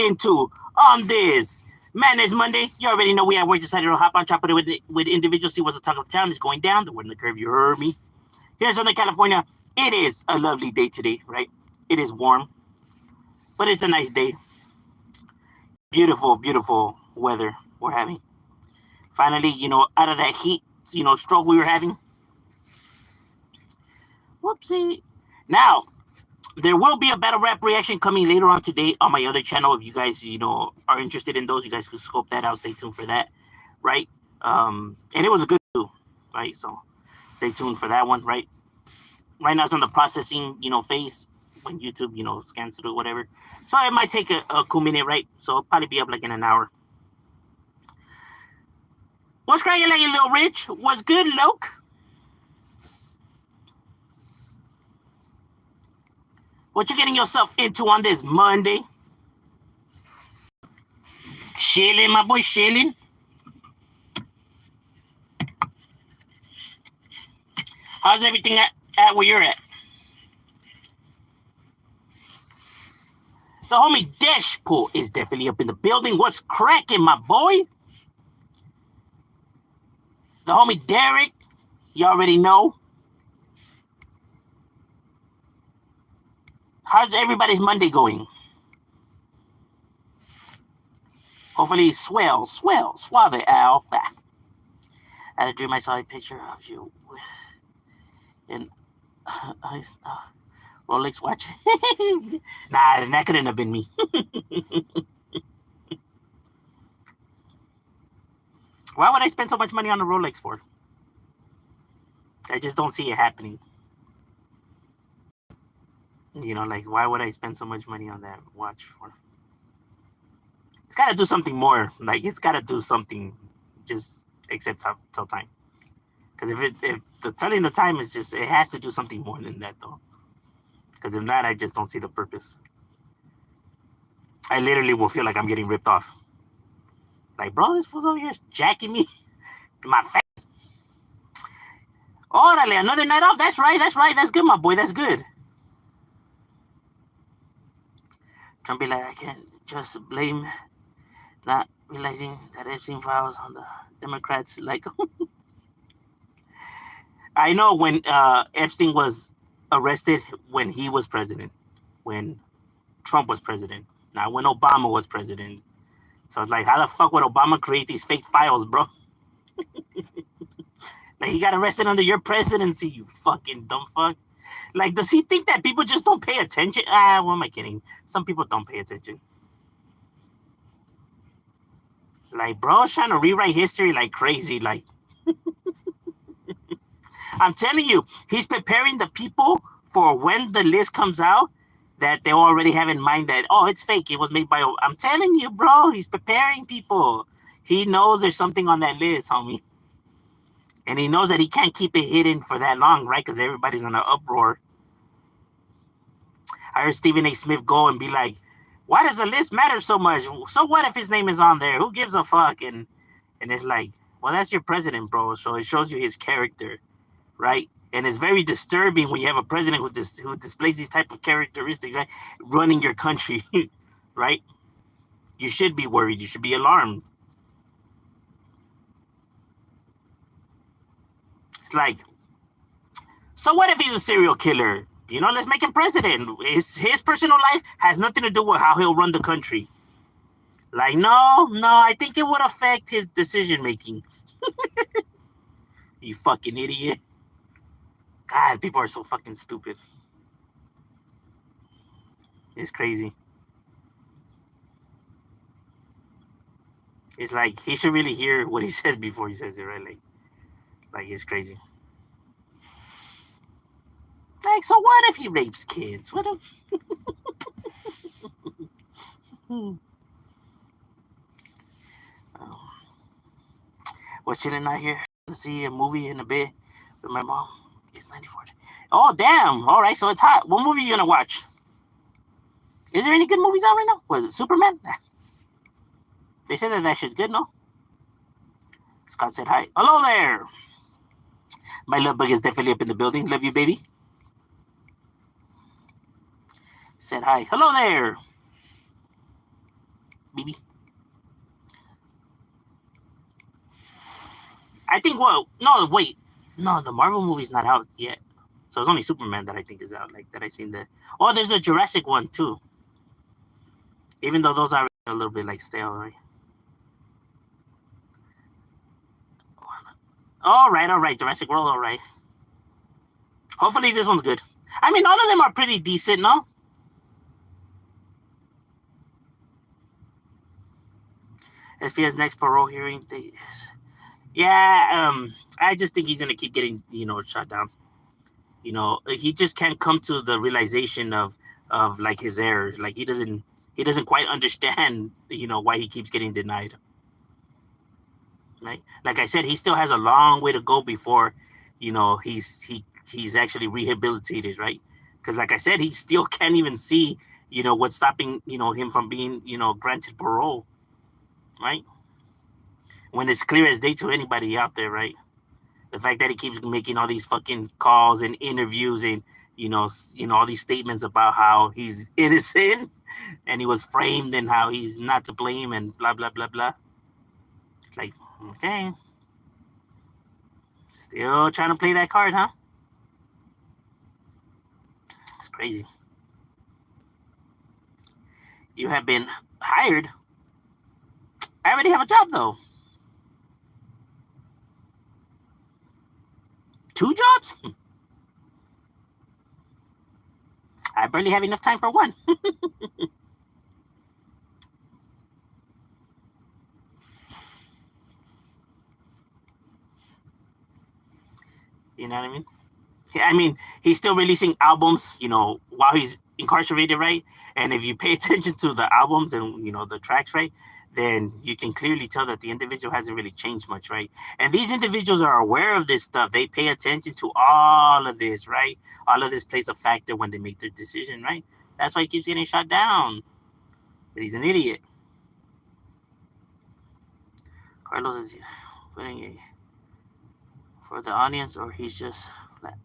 into on this Madness Monday. You already know we at work decided to hop on, chop it with individuals, see what's the talk of the town is going down. The word in the curve, you heard me. Here in Southern California, it is a lovely day today, right? It is warm, but it's a nice day. Beautiful, beautiful weather we're having. Finally, out of that heat, stroke we were having. Whoopsie. Now, there will be a battle rap reaction coming later on today on my other channel. If you guys, are interested in those, you guys can scope that out. Stay tuned for that, right? And it was a good too, right? So stay tuned for that one, right? Right now it's on the processing, phase when YouTube, scans through whatever. So it might take a cool minute, right? So it'll probably be up like in an hour. What's cracking like a little Rich? What's good, Loke? What you getting yourself into on this Monday? Chilling, my boy, chilling. How's everything at where you're at? The homie Deshpool is definitely up in the building. What's cracking, my boy? The homie Derek, you already know. How's everybody's Monday going? Hopefully swell, suave, Al. I had a dream I saw a picture of you in Rolex watch. Nah, that couldn't have been me. Why would I spend so much money on a Rolex for? I just don't see it happening. Why would I spend so much money on that watch for? It's got to do something more. It's got to do something just except tell time. Because if the telling the time is just, it has to do something more than that, though. Because if not, I just don't see the purpose. I literally will feel like I'm getting ripped off. Like, bro, this fool's over here jacking me in my face. Orale, another night off. That's right. That's good, my boy. That's good. Trump be like, I can't just blame not realizing that Epstein files on the Democrats. I know when Epstein was arrested when he was president, when Trump was president, not when Obama was president. So it's like, how the fuck would Obama create these fake files, bro? He got arrested under your presidency, you fucking dumb fuck. Does he think that people just don't pay attention? What am I kidding? Some people don't pay attention. Bro's trying to rewrite history like crazy. I'm telling you, he's preparing the people for when the list comes out that they already have in mind that, oh, it's fake. It was made by... I'm telling you, bro, he's preparing people. He knows there's something on that list, homie. And he knows that he can't keep it hidden for that long, right? Because everybody's in an uproar. I heard Stephen A. Smith go and be like, why does the list matter so much? So what if his name is on there? Who gives a fuck? And it's like, well, that's your president, bro. So it shows you his character, right? And it's very disturbing when you have a president who displays these type of characteristics, right? Running your country, right? You should be worried. You should be alarmed. It's like, so what if he's a serial killer? Let's make him president. His personal life has nothing to do with how he'll run the country. No, I think it would affect his decision making. You fucking idiot. God, people are so fucking stupid. It's crazy. It's like he should really hear what he says before he says it, right? Like it's crazy. So what if he rapes kids? What if... We're chilling out here to see a movie in a bit with my mom. It's 94. Oh, damn. All right, so it's hot. What movie are you going to watch? Is there any good movies out right now? Was it Superman? They said that shit's good, no? Scott said hi. Hello there. My love bug is definitely up in the building. Love you, baby. Said hi. Hello there. BB. I think. Well, no, wait, no, the Marvel movie's not out yet, so it's only Superman that I think is out. Like that I seen that. Oh, there's a Jurassic one too. Even though those are a little bit like stale, right? All right, Jurassic World, all right. Hopefully this one's good. I mean, all of them are pretty decent, no? SPS next parole hearing. Yeah, I just think he's gonna keep getting, shut down. He just can't come to the realization of like his errors. Like he doesn't quite understand, why he keeps getting denied. Right? Like I said, he still has a long way to go before, he's actually rehabilitated, right? Because like I said, he still can't even see, what's stopping, him from being, granted parole, right? When it's clear as day to anybody out there, right? The fact that he keeps making all these fucking calls and interviews and, all these statements about how he's innocent and he was framed and how he's not to blame and blah, blah, blah, blah. It's like, okay. Still trying to play that card, huh? It's crazy. You have been hired. I already have a job, though. 2 jobs? I barely have enough time for one. You know what I mean? I mean, he's still releasing albums, while he's incarcerated, right? And if you pay attention to the albums and, the tracks, right, then you can clearly tell that the individual hasn't really changed much, right? And these individuals are aware of this stuff. They pay attention to all of this, right? All of this plays a factor when they make their decision, right? That's why he keeps getting shot down. But he's an idiot. Carlos is putting it for the audience, or he's just flat.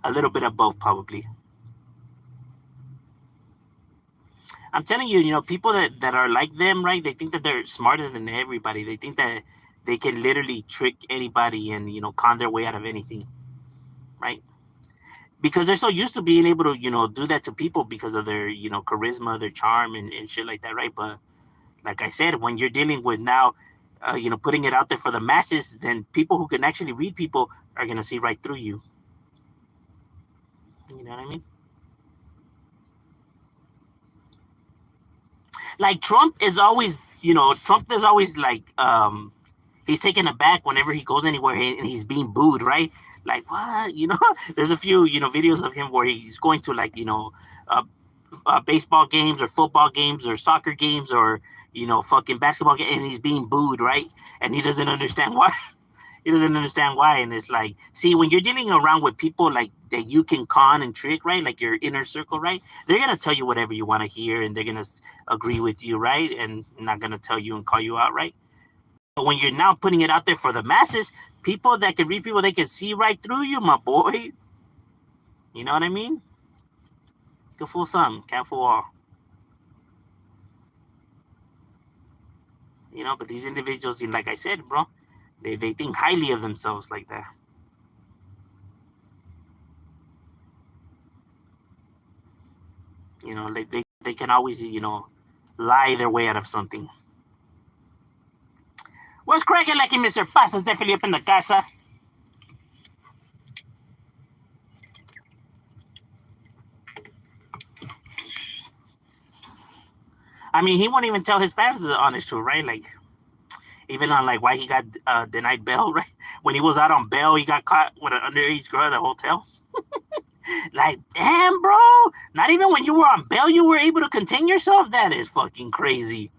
A little bit of both, probably. I'm telling you, people that are like them, right? They think that they're smarter than everybody. They think that they can literally trick anybody and, con their way out of anything, right? Because they're so used to being able to, do that to people because of their, charisma, their charm and shit like that, right? But like I said, when you're dealing with now, putting it out there for the masses, then people who can actually read people are going to see right through you. You know what I mean? Like Trump is always like, he's taken aback whenever he goes anywhere and he's being booed, right? Like, what? There's a few, videos of him where he's going to like, baseball games or football games or soccer games or, fucking basketball games, and he's being booed, right? And he doesn't understand why. He doesn't understand why. And it's like, see, when you're dealing around with people like that you can con and trick, right? Like your inner circle, right? They're going to tell you whatever you want to hear and they're going to agree with you, right? And not going to tell you and call you out, right? But when you're now putting it out there for the masses, people that can read people, they can see right through you, my boy. You know what I mean? You can fool some, can't fool all. But these individuals, like I said, bro, they think highly of themselves like that. Like they can always, lie their way out of something. What's cracking, like Mr. Pasa's definitely up in the casa. I mean, he won't even tell his fans the honest truth, right? Like, even on like why he got denied bail, right? When he was out on bail, he got caught with an underage girl at a hotel. Like, damn, bro. Not even when you were on bail, you were able to contain yourself? That is fucking crazy.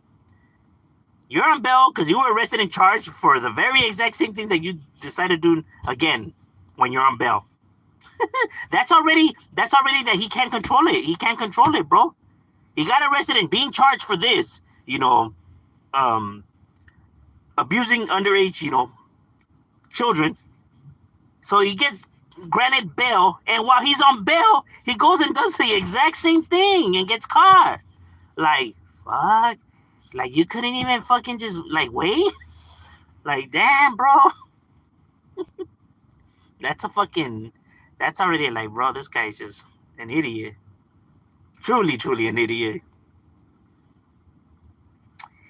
You're on bail because you were arrested and charged for the very exact same thing that you decided to do again when you're on bail. That's already that he can't control it. He can't control it, bro. He got arrested and being charged for this, abusing underage, children. So he gets granted bail, and while he's on bail, he goes and does the exact same thing and gets caught. Like, fuck. Like, you couldn't even fucking just, like, wait? Like, damn, bro. That's a fucking. That's already, like, bro, this guy's just an idiot. Truly, truly an idiot.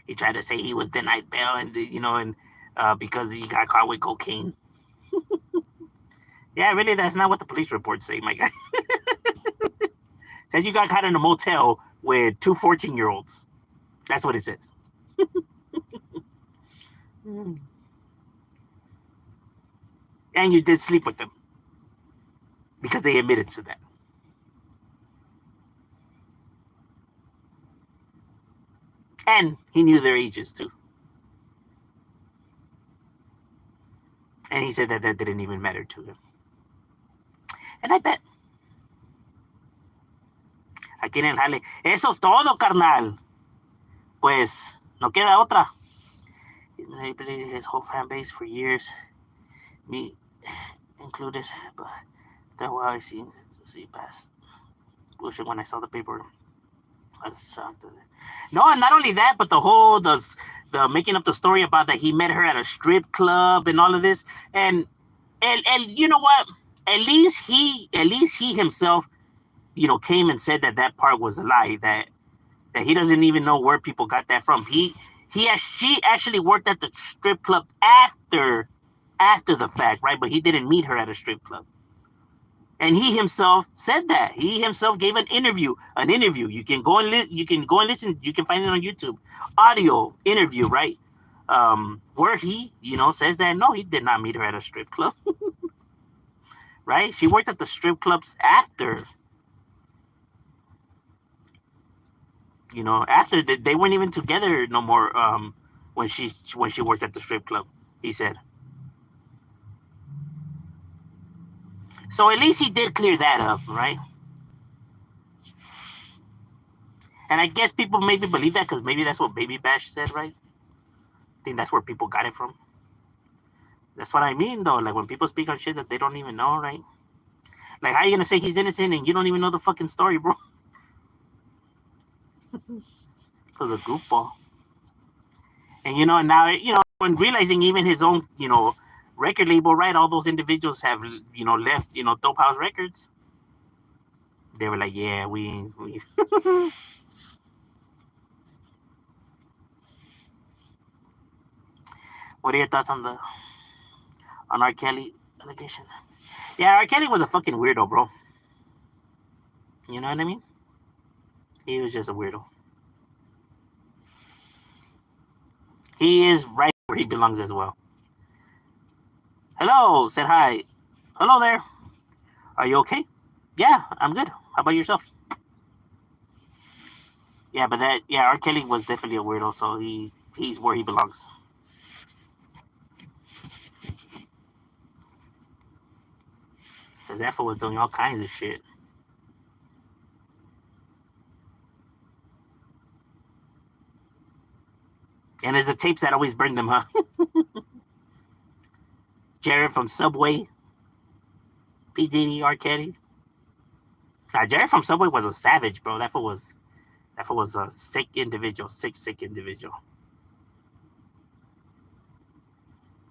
He tried to say he was denied bail and, because he got caught with cocaine. Yeah, really, that's not what the police reports say, my guy. Says you got caught in a motel with two 14-year-olds. That's what it says. And you did sleep with them because they admitted to that. And he knew their ages too. And he said that that didn't even matter to him. And I bet. Aquí en el jale. Eso es todo, carnal. Pues no queda otra. He manipulated his whole fan base for years, me included. But that while I seen to see past bullshit when I saw the paper, I was shocked. No, and not only that, but the making up the story about that he met her at a strip club and all of this, and you know what? At least he himself, came and said that that part was a lie. That he doesn't even know where people got that from. She actually worked at the strip club after the fact, right? But he didn't meet her at a strip club. And he himself said that. He himself gave an interview. You can go and listen. You can find it on YouTube. Audio interview, right? Where he, says that no, he did not meet her at a strip club. Right? She worked at the strip clubs after. After they weren't even together no more. When she worked at the strip club, he said. So at least he did clear that up, right? And I guess people maybe believe that because maybe that's what Baby Bash said, right? I think that's where people got it from. That's what I mean, though. Like when people speak on shit that they don't even know, right? Like how are you gonna say he's innocent and you don't even know the fucking story, bro? Because a goofball. And now when realizing even his own record label, right? All those individuals have left Dope House Records. They were like, yeah, we. What are your thoughts on R. Kelly allegation? Yeah, R. Kelly was a fucking weirdo, bro. You know what I mean? He was just a weirdo. He is right where he belongs as well. Hello, said hi. Hello there. Are you okay? Yeah, I'm good. How about yourself? Yeah, but R. Kelly was definitely a weirdo, so he's where he belongs. Because that fool was doing all kinds of shit. And it's the tapes that always bring them, huh? Jared from Subway. P. Diddy, R. Kelly. Jared from Subway was a savage, bro. That fool was a sick individual. Sick individual.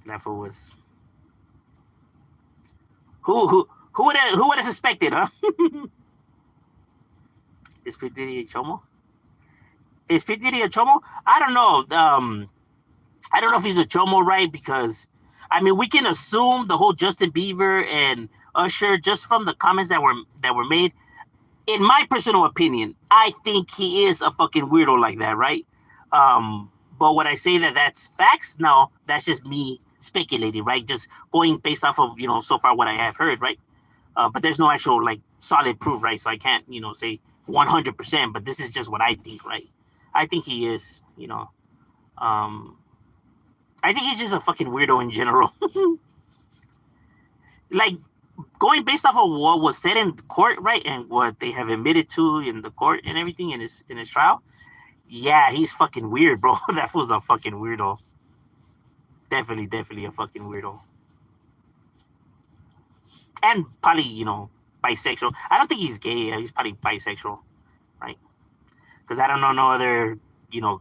That fool was. Who would have suspected, huh? Is P. Diddy a chomo? Is P. Diddy a chomo? I don't know. I don't know if he's a chomo, right? Because I mean, we can assume the whole Justin Bieber and Usher just from the comments that were made. In my personal opinion, I think he is a fucking weirdo like that, right? But would I say that that's facts? No, that's just me speculating, right? Just going based off of so far what I have heard, right? But there's no actual like solid proof, right? So I can't say 100%. But this is just what I think, right? I think he is, I think he's just a fucking weirdo in general. Like going based off of what was said in court, right, and what they have admitted to in the court and everything in his trial. Yeah, he's fucking weird, bro. That fool's a fucking weirdo. Definitely a fucking weirdo. And probably, bisexual. I don't think he's gay. He's probably bisexual, right? Because I don't know no other, you know,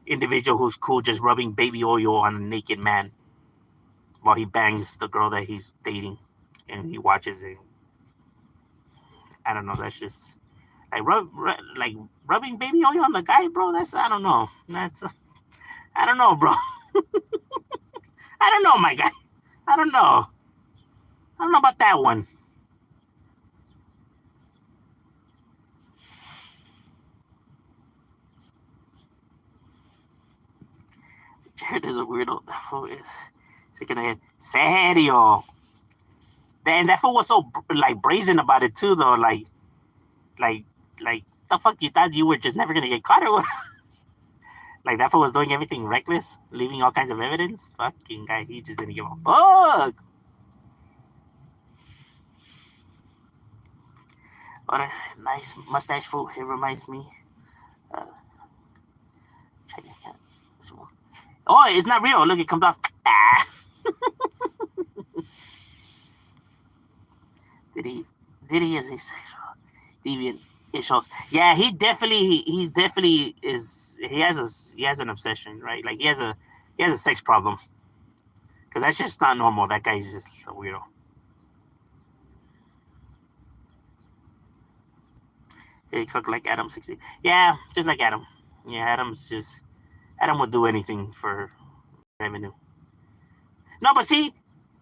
individual who's cool just rubbing baby oil on a naked man while he bangs the girl that he's dating, and he watches it. I don't know. That's just like like rubbing baby oil on the guy, bro. That's I don't know. That's I don't know, bro. I don't know, my guy. I don't know. I don't know about that one. Jared is a weirdo. That fool is sick in the head. Serio. And that fool was so like brazen about it too, though. Like, like the fuck you thought you were just never gonna get caught or what? Like that fool was doing everything reckless, leaving all kinds of evidence. Fucking guy, he just didn't give a fuck. What a nice mustache fool. It reminds me. Uh, check it out. Oh, it's not real. Look, it comes off. Ah. Did he is a sexual deviant issues. Yeah, he's definitely is he has an obsession, right? Like he has a sex problem. Cause that's just not normal. That guy's just a weirdo. He cook like Adam 60. Yeah, just like Adam. Yeah, Adam would do anything for revenue. No, but see,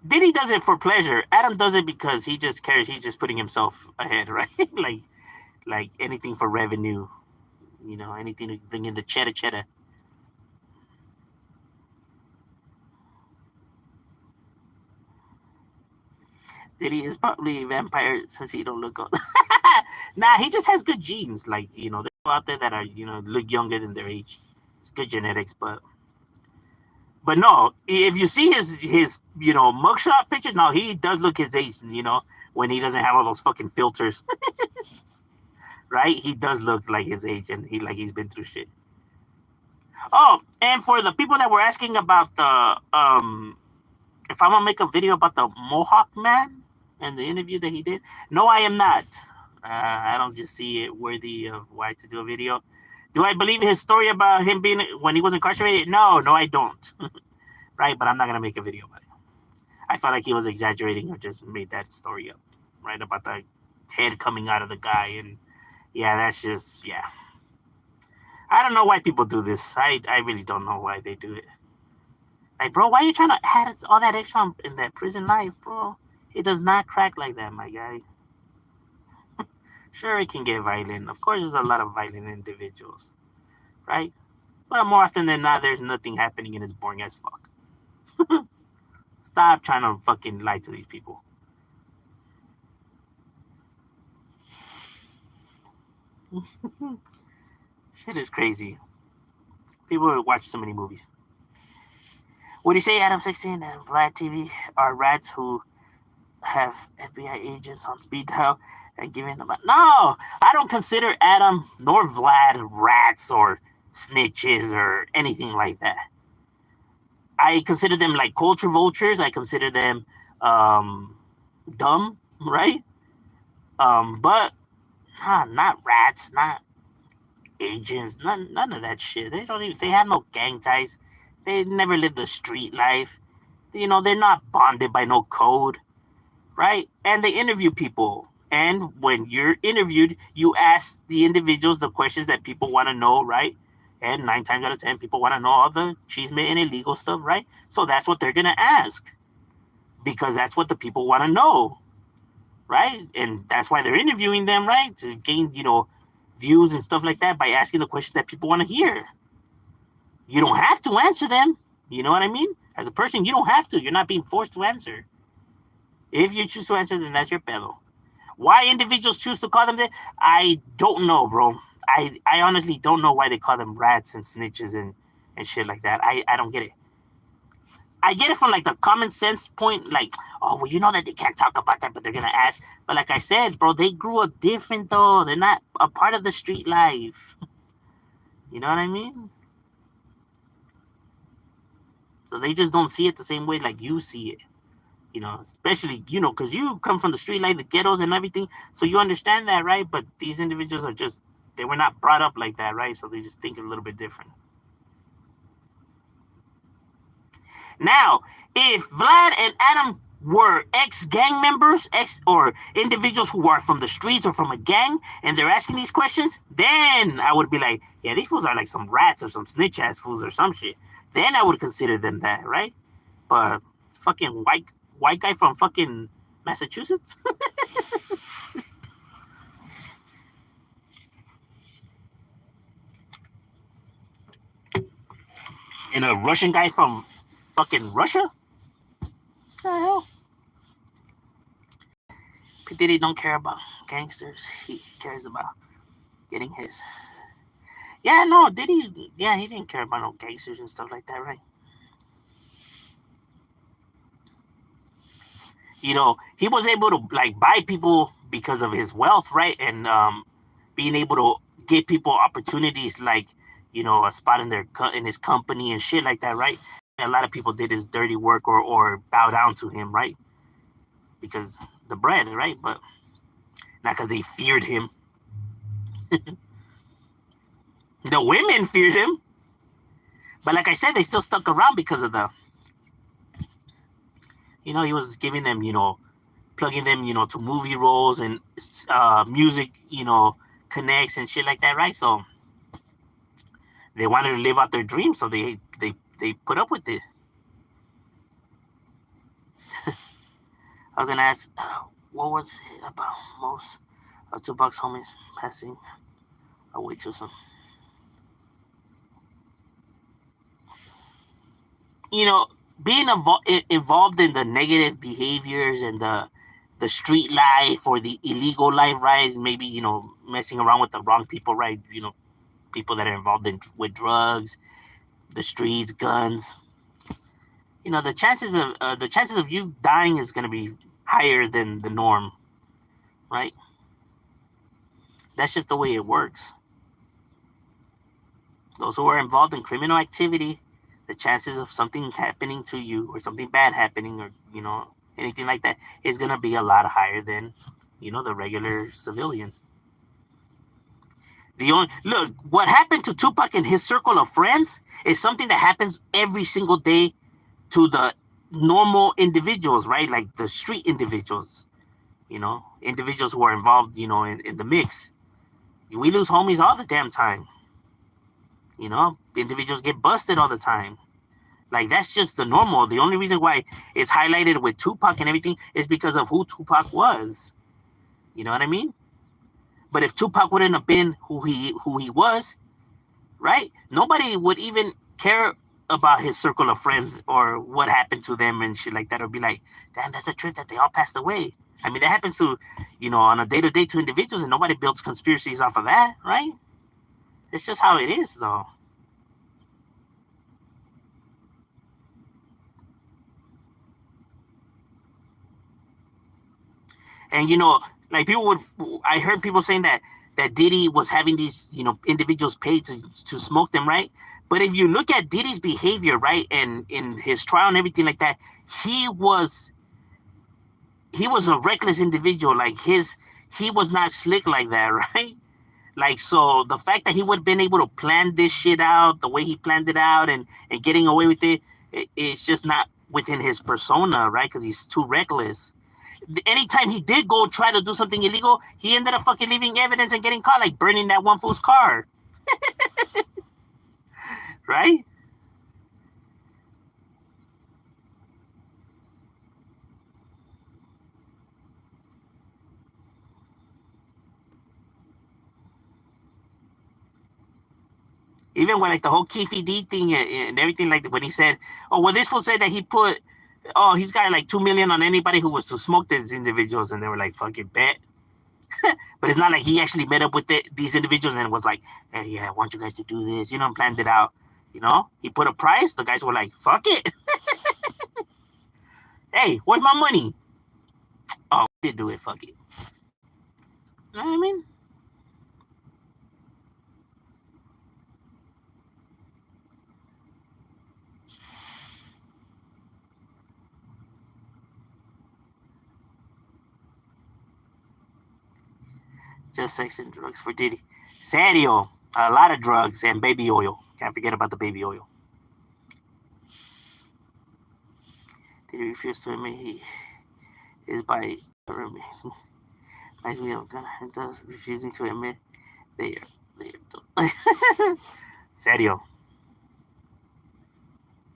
Diddy does it for pleasure. Adam does it because he just cares. He's just putting himself ahead, right? like anything for revenue. You know, anything to bring in the cheddar. Diddy is probably a vampire since he don't look old. Nah, he just has good genes. Like, you know, there's people out there that are, you know, look younger than their age. It's good genetics, but no, if you see his you know mugshot pictures, no, he does look his age. You know, when he doesn't have all those fucking filters, right? He does look like his age, and he's been through shit. Oh, and for the people that were asking about the if I'm gonna make a video about the Mohawk man and the interview that he did, no, I am not. I don't just see it worthy of why to do a video. Do I believe his story about him being when he was incarcerated? No, I don't. Right, but I'm not gonna make a video about it. I felt like he was exaggerating or just made that story up, right, about the head coming out of the guy, and yeah, that's just yeah. I don't know why people do this. I really don't know why they do it. Like, bro, why are you trying to add all that extra in that prison life, bro? It does not crack like that, my guy. Sure, it can get violent. Of course, there's a lot of violent individuals, right? But more often than not, there's nothing happening and it's boring as fuck. Stop trying to fucking lie to these people. Shit is crazy. People watch so many movies. What do you say, Adam 16 and Vlad TV are rats who have FBI agents on speed dial and giving them a... No, I don't consider Adam nor Vlad rats or snitches or anything like that. I consider them like culture vultures. I consider them dumb, right? But not rats, not agents, none of that shit. They don't even. They have no gang ties. They never lived the street life. You know, they're not bonded by no code, right? And they interview people. And when you're interviewed, you ask the individuals the questions that people want to know, right? And 9 times out of 10, people want to know all the chisme and illegal stuff, right? So that's what they're gonna ask, because that's what the people want to know, right? And that's why they're interviewing them, right? To gain, views and stuff like that by asking the questions that people want to hear. You don't have to answer them. You know what I mean? As a person, you don't have to. You're not being forced to answer. If you choose to answer, then that's your pedo. Why individuals choose to call them that, I don't know, bro. I honestly don't know why they call them rats and snitches and shit like that. I don't get it. I get it from like the common sense point, like, oh, well, you know that they can't talk about that, but they're gonna ask. But like I said, bro, they grew up different though. They're not a part of the street life. You know what I mean? So they just don't see it the same way like you see it. Especially, because you come from the street life, the ghettos and everything. So you understand that, right? But these individuals are just they were not brought up like that, right? So they just think a little bit different. Now, if Vlad and Adam were ex-gang members, ex or individuals who are from the streets or from a gang, and they're asking these questions, then I would be like, yeah, these fools are like some rats or some snitch ass fools or some shit. Then I would consider them that, right? But it's fucking white guy from fucking Massachusetts. And a Russian guy from fucking Russia? What the hell? P. Diddy don't care about gangsters. He cares about getting his. Yeah, no, Diddy. Yeah, he didn't care about no gangsters and stuff like that, right? You know, he was able to like buy people because of his wealth, right? And being able to give people opportunities, like a spot in in his company and shit like that, right? A lot of people did his dirty work or bow down to him, right? Because the bread, right? But not because they feared him. The women feared him, but like I said, they still stuck around because of he was giving them, plugging them, to movie roles and music, connects and shit like that, right? So they wanted to live out their dreams, so they put up with it. I was gonna ask, what was it about most of Tupac's homies passing away too soon? You know, being involved in the negative behaviors and the street life or the illegal life, right? Maybe messing around with the wrong people, right? People that are involved with drugs, the streets, guns. The chances of you dying is gonna be higher than the norm, right? That's just the way it works. Those who are involved in criminal activity, the chances of something happening to you or something bad happening or anything like that is gonna be a lot higher than the regular civilian. The only look what happened to Tupac and his circle of friends is something that happens every single day to the normal individuals, right? Like the street individuals, individuals who are involved, in the mix. We lose homies all the damn time. Individuals get busted all the time. Like that's just the normal. The only reason why it's highlighted with Tupac and everything is because of who Tupac was. You know what I mean? But if Tupac wouldn't have been who he was, right? Nobody would even care about his circle of friends or what happened to them and shit like that, or be like, damn, that's a trip that they all passed away. I mean, that happens to, on a day to day to individuals, and nobody builds conspiracies off of that, right? It's just how it is, though. And like people would, I heard people saying that Diddy was having these individuals paid to smoke them, right? But if you look at Diddy's behavior, right, and in his trial and everything like that, he was he was a reckless individual. Like he was not slick like that, right? Like, so the fact that he would have been able to plan this shit out the way he planned it out and getting away with it's just not within his persona, right? Because he's too reckless. Anytime he did go try to do something illegal, he ended up fucking leaving evidence and getting caught, like burning that one fool's car, right? Even when like the whole Keefe D thing and everything, like when he said, "Oh, well, this fool said that he's got like 2 million on anybody who was to smoke these individuals," and they were like, "Fucking bet." But it's not like he actually met up with these individuals and was like, "Hey, yeah, I want you guys to do this," and planned it out. He put a price. The guys were like, "Fuck it." Hey, where's my money? Oh, we did do it. Fuck it. You know what I mean? Just sex and drugs for Diddy. Serio. A lot of drugs and baby oil. Can't forget about the baby oil. Did he refuse to admit he is by reminds me of gun and thus refusing to admit they are Serio.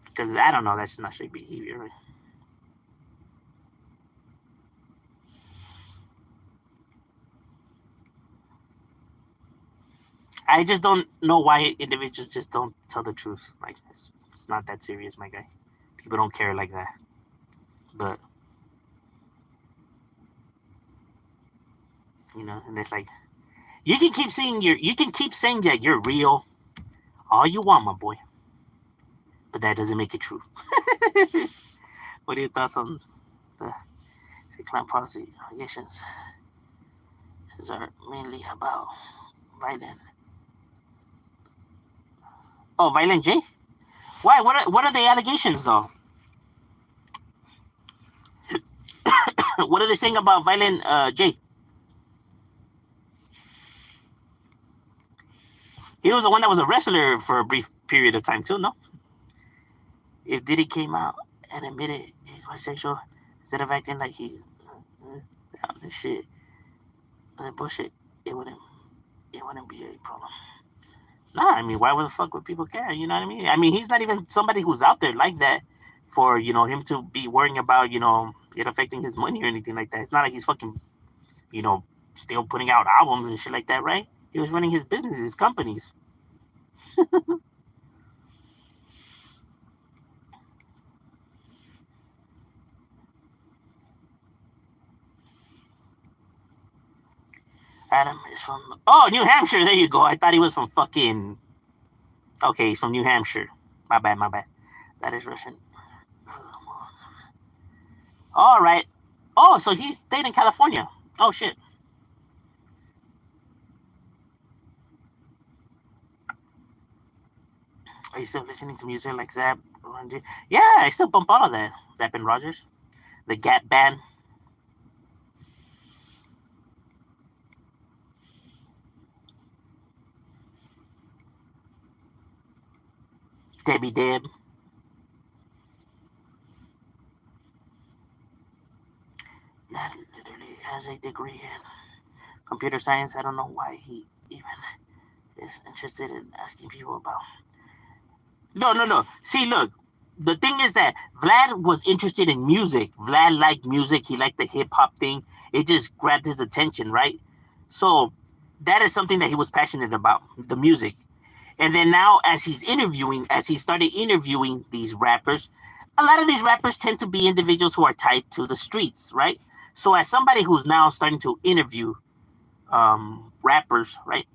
Because I don't know, that's not straight behavior, right? I just don't know why individuals just don't tell the truth. Like, it's not that serious, my guy. People don't care like that. But, you know, and it's like, you can keep saying that you're real all you want, my boy. But that doesn't make it true. What are your thoughts on the clown policy allegations? These are mainly about violent. Oh, Violent J? Why? What are the allegations though? What are they saying about Violent J? He was the one that was a wrestler for a brief period of time too, no? If Diddy came out and admitted he's bisexual instead of acting like he's down and shit, that bullshit, it wouldn't be a problem. Nah, I mean, why the fuck would people care? You know what I mean? I mean, he's not even somebody who's out there like that for, you know, him to be worrying about, you know, it affecting his money or anything like that. It's not like he's fucking, you know, still putting out albums and shit like that, right? He was running his business, his companies. Adam is from New Hampshire. There you go. I thought he was from fucking. Okay, he's from New Hampshire. My bad. That is Russian. All right. Oh, so he stayed in California. Oh shit. Are you still listening to music like Zapp? Yeah, I still bump all of that. Zapp and Rogers, the Gap Band. Debbie Deb. That literally has a degree in computer science. I don't know why he even is interested in asking people about. No. See, look, the thing is that Vlad was interested in music. Vlad liked music. He liked the hip hop thing. It just grabbed his attention, right? So that is something that he was passionate about, the music. And then now, as he started interviewing these rappers, a lot of these rappers tend to be individuals who are tied to the streets, right? So as somebody who's now starting to interview rappers, right?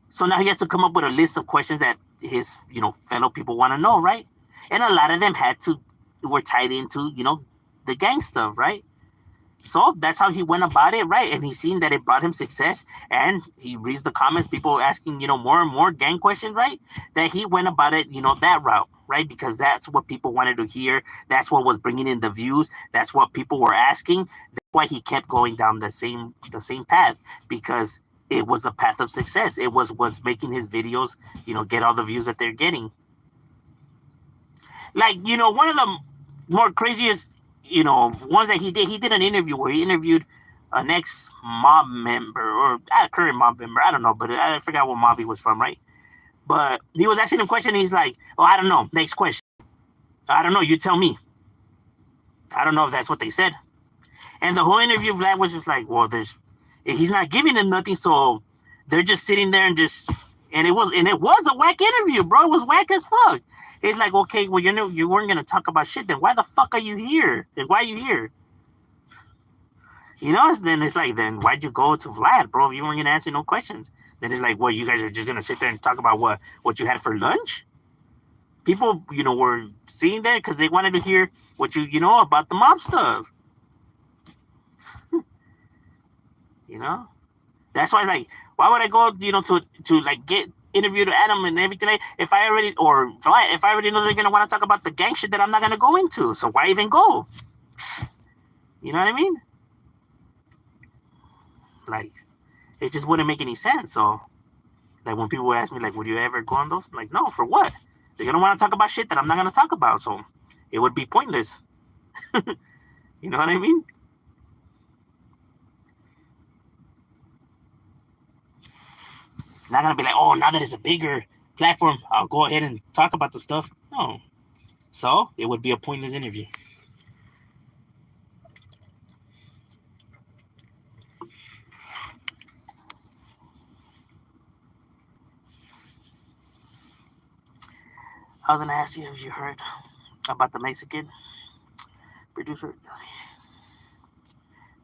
So now he has to come up with a list of questions that his, you know, fellow people want to know, right? And a lot of them were tied into, you know, the gang stuff, right? So that's how he went about it, right? And he's seen that it brought him success, and he reads the comments, people asking, you know, more and more gang questions, right? That he went about it, you know, that route, right? Because that's what people wanted to hear. That's what was bringing in the views. That's what people were asking. That's why he kept going down the same path, because it was a path of success. It was what's making his videos, you know, get all the views that they're getting. Like, you know, one of the more craziest, you know, ones that he did an interview where he interviewed an ex-mob member, or a current mob member, I don't know, but I forgot what mob he was from, right? But he was asking him a question, and he's like, oh, I don't know, next question. I don't know, you tell me. I don't know if that's what they said. And the whole interview, Vlad was just like, well, he's not giving them nothing, so they're just sitting there and it was a whack interview, bro. It was whack as fuck. It's like, okay, well, you weren't gonna talk about shit. Then why the fuck are you here? Then why are you here? You know? Then it's like, then why'd you go to Vlad, bro? If you weren't gonna answer no questions, then it's like, what? You guys are just gonna sit there and talk about what you had for lunch? People, you know, were seeing that because they wanted to hear what you know about the mob stuff. You know, that's why, like, why would I go, you know, to like get interviewed Adam and everything if I already know they're gonna want to talk about the gang shit that I'm not gonna go into? So why even go? You know what I mean? Like, It just wouldn't make any sense. So, like when people ask me, like, would you ever go on those? I'm like, no, for what? They're gonna want to talk about shit that I'm not gonna talk about, so it would be pointless. You know what I mean? Not gonna be like, oh, now that it's a bigger platform, I'll go ahead and talk about the stuff. No. So it would be a pointless interview. I was gonna ask you if you heard about the Mexican producer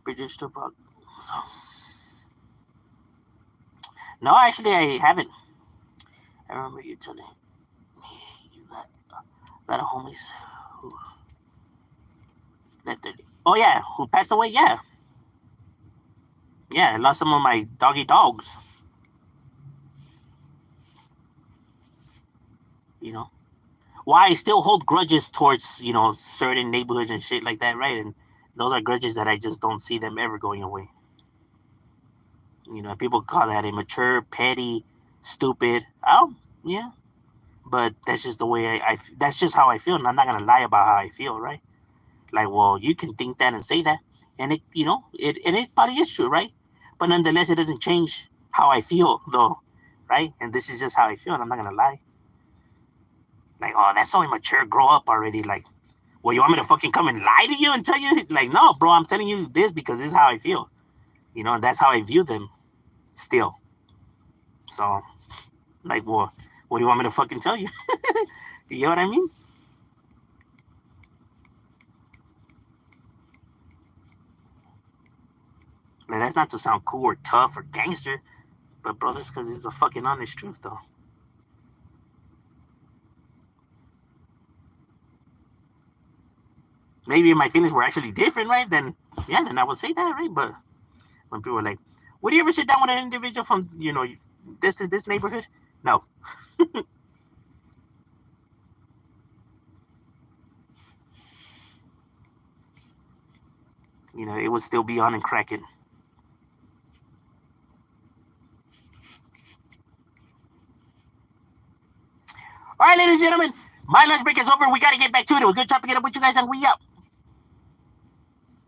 produced Tupac song. No, actually, I haven't. I remember you telling me you got a lot of homies who left their. Oh yeah, who passed away? Yeah, yeah. I lost some of my doggy dogs. You know, why I still hold grudges towards certain neighborhoods and shit like that, right? And those are grudges that I just don't see them ever going away. People call that immature, petty, stupid. Oh, yeah, but that's just the way that's just how I feel, and I'm not gonna lie about how I feel, right? Like, well, you can think that and say that, and it probably is true, right? But nonetheless, it doesn't change how I feel, though, right? And this is just how I feel, and I'm not gonna lie. Like, oh, that's so immature. Grow up already. Like, well, you want me to fucking come and lie to you and tell you? Like, no, bro, I'm telling you this because this is how I feel. And that's how I view them still. So, like, well, what do you want me to fucking tell you? You know what I mean? Like, that's not to sound cool or tough or gangster, but bro, that's because it's a fucking honest truth, though. Maybe if my feelings were actually different, right? Then yeah, then I would say that, right? But when people are like, "Would you ever sit down with an individual from this neighborhood?" No. It would still be on and cracking. All right, ladies and gentlemen, my lunch break is over. We got to get back to it. It was good talking with you guys, and we up.